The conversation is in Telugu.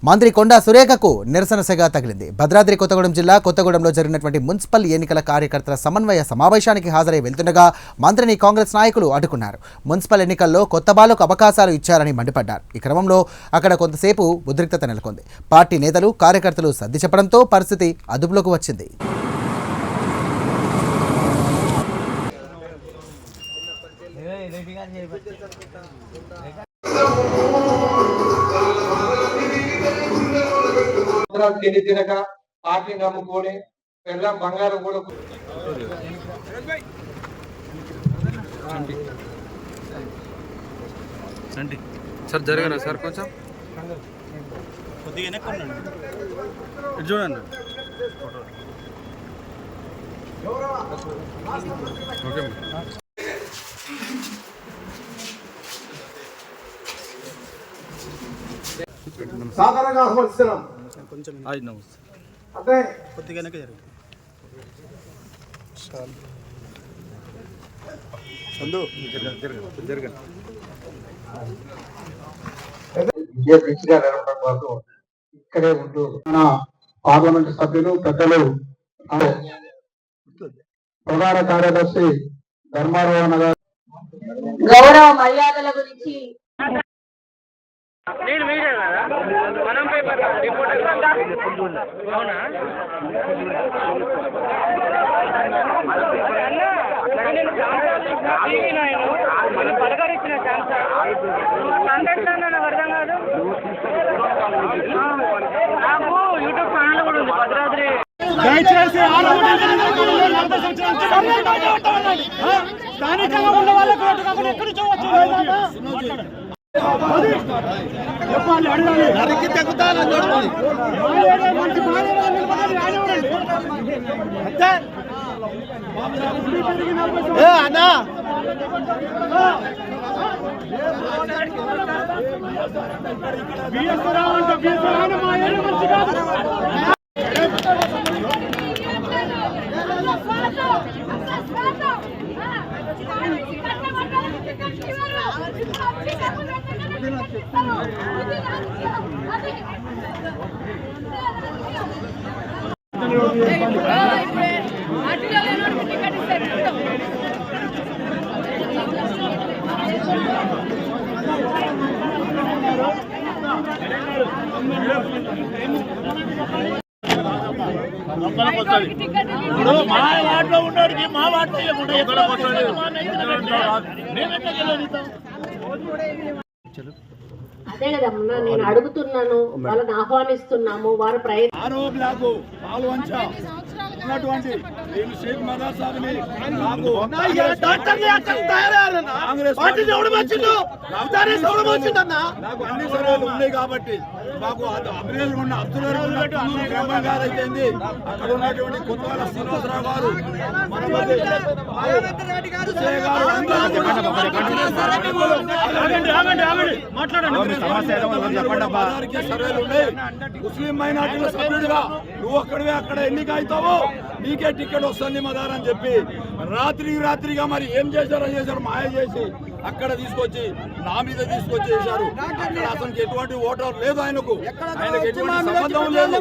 మంత్రి కొండా సురేఖకు నిరసన సెగ తగిలింది. భద్రాద్రి కొత్తగూడెం జిల్లా కొత్తగూడెంలో జరిగినటువంటి మున్సిపల్ ఎన్నికల కార్యకర్తల సమన్వయ సమావేశానికి హాజరై వెళ్తుండగా మంత్రిని కాంగ్రెస్ నాయకులు అడ్డుకున్నారు. మున్సిపల్ ఎన్నికల్లో కొత్త బాలకు అవకాశాలు ఇచ్చారని మండిపడ్డారు. ఈ క్రమంలో అక్కడ కొంతసేపు ఉద్రిక్తత నెలకొంది. పార్టీ నేతలు కార్యకర్తలు సర్ది చెప్పడంతో పరిస్థితి అదుపులోకి వచ్చింది. తిని తినక పార్టీ నమ్ముకొని పెళ్ళం బంగారం కూడా సార్ జరగరా సార్ కొంచెం కొద్దిగా చూడండి ఓకే సాధారణంగా ఆహ్వానిస్తున్నాం. అంటే ఇక్కడే ఉంటూ మన పార్లమెంట్ సభ్యులు పెద్దలు ప్రధాన కార్యదర్శి ధర్మారావు గారు గౌరవ మర్యాదల గురించి నేను మీరే కదా మనం పేపర్ రిపోర్టర్ అవునా నేను టీవీ నాయను మనం పలకరించిన ఛాన్స్ కాంటాక్ట్ అన్న నాకు అర్థం కాదు. నాకు యూట్యూబ్ ఛానల్ కూడా ఉంది భద్రాద్రి. స్థానికంగా ఉన్న వాళ్ళకు ఎక్కడి ఇప్పుడు మా వార్డులో ఉన్నోడికి మా వార్డు అదే కదమ్మా నేను అడుగుతున్నాను, వాళ్ళని ఆహ్వానిస్తున్నాము. వారు నాకు అన్ని సర్వేలు ఉన్నాయి కాబట్టి మాకు అభివృద్ధి ఉన్న అబ్దుల్ గారు అయిపోయింది. అక్కడ ఉన్నటువంటి కొత్తవాళ్ళ శ్రీనివాసరావు గారు సర్వేలు ఉన్నాయి. ముస్లిం మైనార్టీల సభ్యుడిగా నువ్వు అక్కడివే అక్కడ ఎన్నిక అవుతావో నీకే టికెట్ వస్తుంది మదార్ అని చెప్పి రాత్రిగా మరి ఏం చేశారు మాయ చేసి అక్కడ తీసుకొచ్చి నా మీద తీసుకొచ్చి చేశారు. అక్కడ అతనికి ఎటువంటి ఓటర్ లేదు, ఆయనకు ఎటువంటి సంబంధం లేదు.